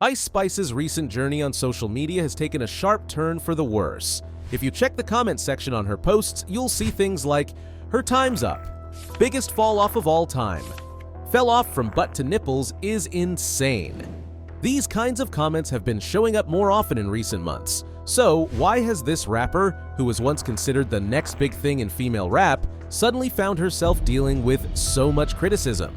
Ice Spice's recent journey on social media has taken a sharp turn for the worse. If you check the comment section on her posts, you'll see things like, "Her time's up," "Biggest fall off of all time," "Fell off from butt to nipples is insane." These kinds of comments have been showing up more often in recent months. So why has this rapper, who was once considered the next big thing in female rap, suddenly found herself dealing with so much criticism?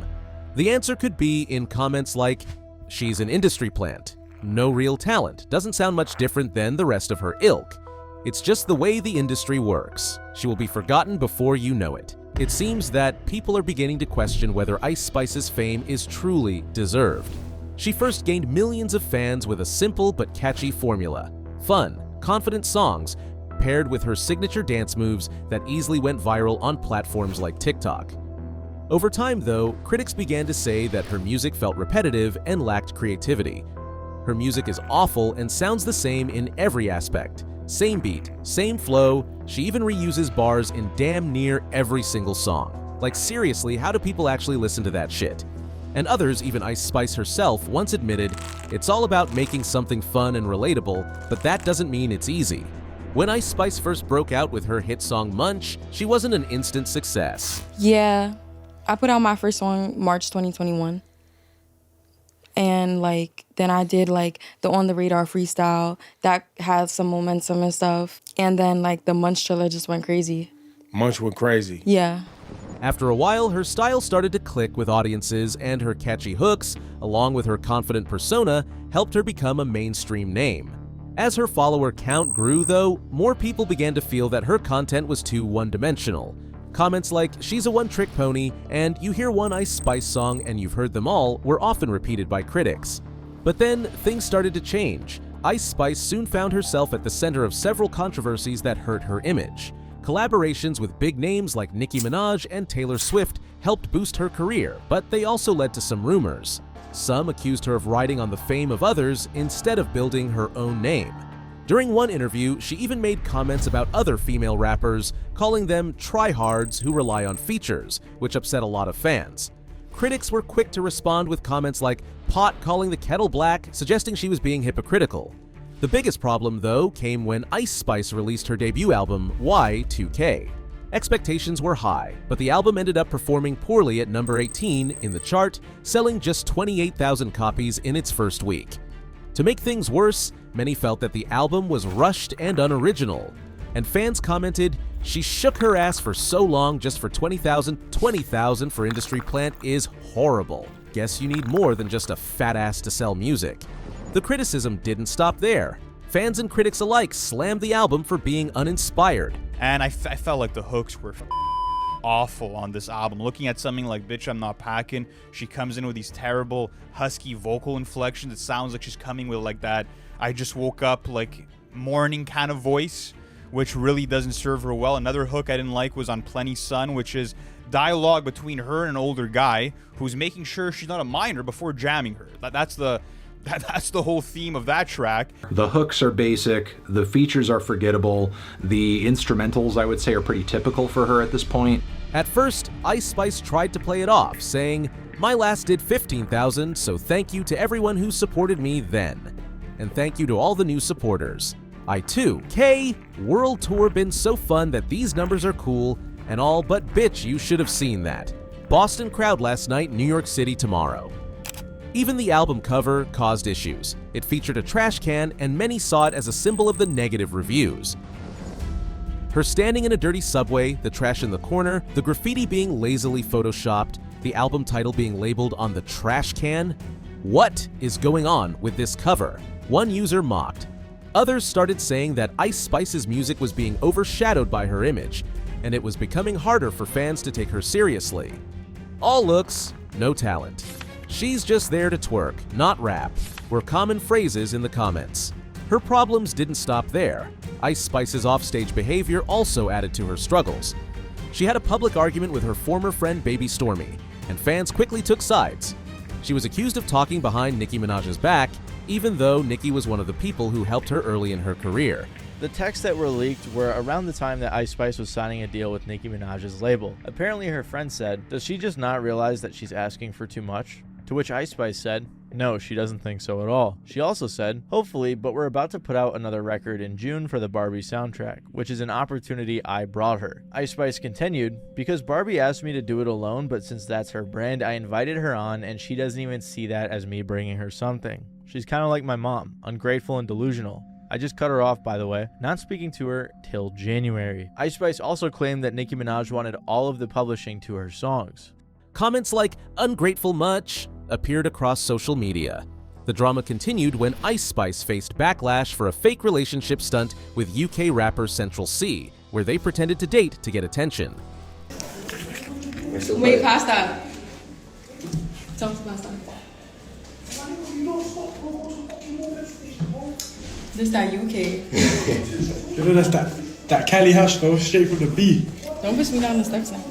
The answer could be in comments like, "She's an industry plant," "No real talent," doesn't sound much different than the rest of her ilk. "It's just the way the industry works. She will be forgotten before you know it." It seems that people are beginning to question whether Ice Spice's fame is truly deserved. She first gained millions of fans with a simple but catchy formula: fun, confident songs, paired with her signature dance moves that easily went viral on platforms like TikTok. Over time, though, critics began to say that her music felt repetitive and lacked creativity. Her music is awful and sounds the same in every aspect. Same beat, same flow, she even reuses bars in damn near every single song. Like seriously, how do people actually listen to that shit? And others, even Ice Spice herself, once admitted, "It's all about making something fun and relatable, but that doesn't mean it's easy." When Ice Spice first broke out with her hit song Munch, she wasn't an instant success. Yeah, I put out my first song March 2021. And then I did the On the Radar freestyle that had some momentum and stuff. And then the Munch trailer just went crazy. Munch went crazy. Yeah. After a while, her style started to click with audiences, and her catchy hooks, along with her confident persona, helped her become a mainstream name. As her follower count grew, though, more people began to feel that her content was too one-dimensional. Comments like, "She's a one-trick pony," and "You hear one Ice Spice song and you've heard them all," were often repeated by critics. But then, things started to change. Ice Spice soon found herself at the center of several controversies that hurt her image. Collaborations with big names like Nicki Minaj and Taylor Swift helped boost her career, but they also led to some rumors. Some accused her of riding on the fame of others instead of building her own name. During one interview, she even made comments about other female rappers, calling them tryhards who rely on features, which upset a lot of fans. Critics were quick to respond with comments like "pot calling the kettle black," suggesting she was being hypocritical. The biggest problem, though, came when Ice Spice released her debut album, Y2K. Expectations were high, but the album ended up performing poorly at number 18 in the chart, selling just 28,000 copies in its first week. To make things worse, many felt that the album was rushed and unoriginal, and fans commented, "She shook her ass for so long just for 20,000. 20,000 for industry plant is horrible. Guess you need more than just a fat ass to sell music." The criticism didn't stop there. Fans and critics alike slammed the album for being uninspired. And I felt like the hooks were awful on this album. Looking at something like "Bitch, I'm Not Packing," she comes in with these terrible husky vocal inflections. It sounds like she's coming with that "I just woke up" morning kind of voice, which really doesn't serve her well. Another hook I didn't like was on "Plenty Sun," which is dialogue between her and an older guy who's making sure she's not a minor before jamming her. That's the whole theme of that track. The hooks are basic, the features are forgettable, the instrumentals, I would say, are pretty typical for her at this point. At first, Ice Spice tried to play it off, saying, "My last did 15,000, so thank you to everyone who supported me then. And thank you to all the new supporters. I2K World Tour been so fun that these numbers are cool and all, but bitch, you should have seen that. Boston crowd last night, New York City tomorrow." Even the album cover caused issues. It featured a trash can, and many saw it as a symbol of the negative reviews. Her standing in a dirty subway, the trash in the corner, the graffiti being lazily photoshopped, the album title being labeled on the trash can. What is going on with this cover? One user mocked. Others started saying that Ice Spice's music was being overshadowed by her image, and it was becoming harder for fans to take her seriously. All looks, no talent. "She's just there to twerk, not rap," were common phrases in the comments. Her problems didn't stop there. Ice Spice's offstage behavior also added to her struggles. She had a public argument with her former friend Baby Stormy, and fans quickly took sides. She was accused of talking behind Nicki Minaj's back, even though Nicki was one of the people who helped her early in her career. The texts that were leaked were around the time that Ice Spice was signing a deal with Nicki Minaj's label. Apparently her friend said, "Does she just not realize that she's asking for too much?" To which Ice Spice said, No, she doesn't think so at all. She also said, hopefully, but we're about to put out another record in June for the Barbie soundtrack, which is an opportunity I brought her. Ice Spice continued, because Barbie asked me to do it alone, but since that's her brand, I invited her on and she doesn't even see that as me bringing her something. She's kind of like my mom, ungrateful and delusional. I just cut her off, by the way, not speaking to her till January. Ice Spice also claimed that Nicki Minaj wanted all of the publishing to her songs. Comments like "ungrateful much" appeared across social media. The drama continued when Ice Spice faced backlash for a fake relationship stunt with UK rapper Central C, where they pretended to date to get attention. Wait, pass that. Tell us pass that. This that UK. You know, that's that Cali house, though, straight from the B. Don't push me down the steps now.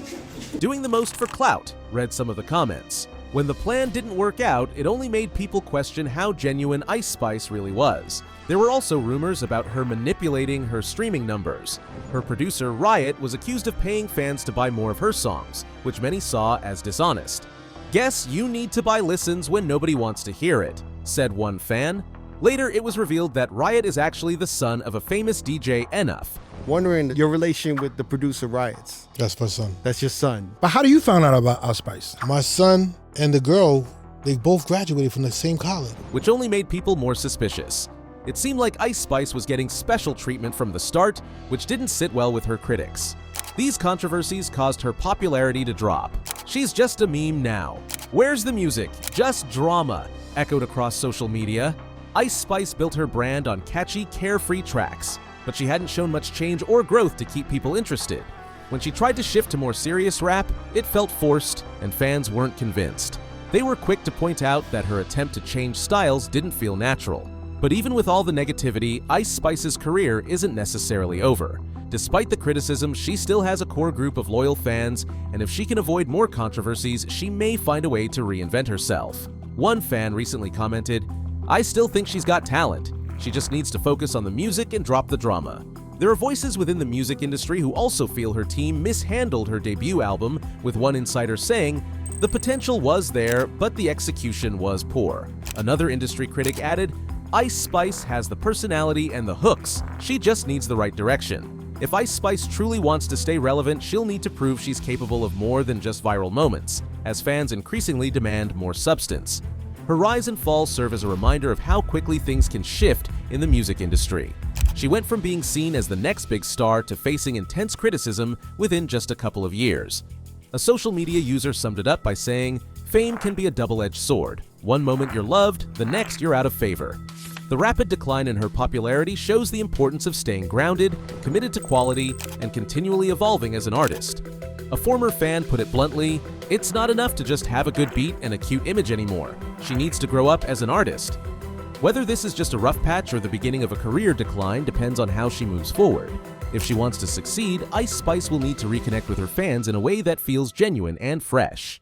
Doing the most for clout, read some of the comments. When the plan didn't work out, it only made people question how genuine Ice Spice really was. There were also rumors about her manipulating her streaming numbers. Her producer, Riot, was accused of paying fans to buy more of her songs, which many saw as dishonest. "Guess you need to buy listens when nobody wants to hear it," said one fan. Later, it was revealed that Riot is actually the son of a famous DJ, Enough. Wondering your relation with the producer Riots. That's my son. That's your son. But how do you find out about Ice Spice? My son and the girl, they both graduated from the same college. Which only made people more suspicious. It seemed like Ice Spice was getting special treatment from the start, which didn't sit well with her critics. These controversies caused her popularity to drop. "She's just a meme now. Where's the music? Just drama," echoed across social media. Ice Spice built her brand on catchy, carefree tracks, but she hadn't shown much change or growth to keep people interested. When she tried to shift to more serious rap, it felt forced, and fans weren't convinced. They were quick to point out that her attempt to change styles didn't feel natural. But even with all the negativity, Ice Spice's career isn't necessarily over. Despite the criticism, she still has a core group of loyal fans, and if she can avoid more controversies, she may find a way to reinvent herself. One fan recently commented, "I still think she's got talent. She just needs to focus on the music and drop the drama." There are voices within the music industry who also feel her team mishandled her debut album, with one insider saying, "The potential was there, but the execution was poor." Another industry critic added, "Ice Spice has the personality and the hooks. She just needs the right direction." If Ice Spice truly wants to stay relevant, she'll need to prove she's capable of more than just viral moments, as fans increasingly demand more substance. Her rise and fall serve as a reminder of how quickly things can shift in the music industry. She went from being seen as the next big star to facing intense criticism within just a couple of years. A social media user summed it up by saying, "Fame can be a double-edged sword. One moment you're loved, the next you're out of favor." The rapid decline in her popularity shows the importance of staying grounded, committed to quality, and continually evolving as an artist. A former fan put it bluntly, "It's not enough to just have a good beat and a cute image anymore. She needs to grow up as an artist." Whether this is just a rough patch or the beginning of a career decline depends on how she moves forward. If she wants to succeed, Ice Spice will need to reconnect with her fans in a way that feels genuine and fresh.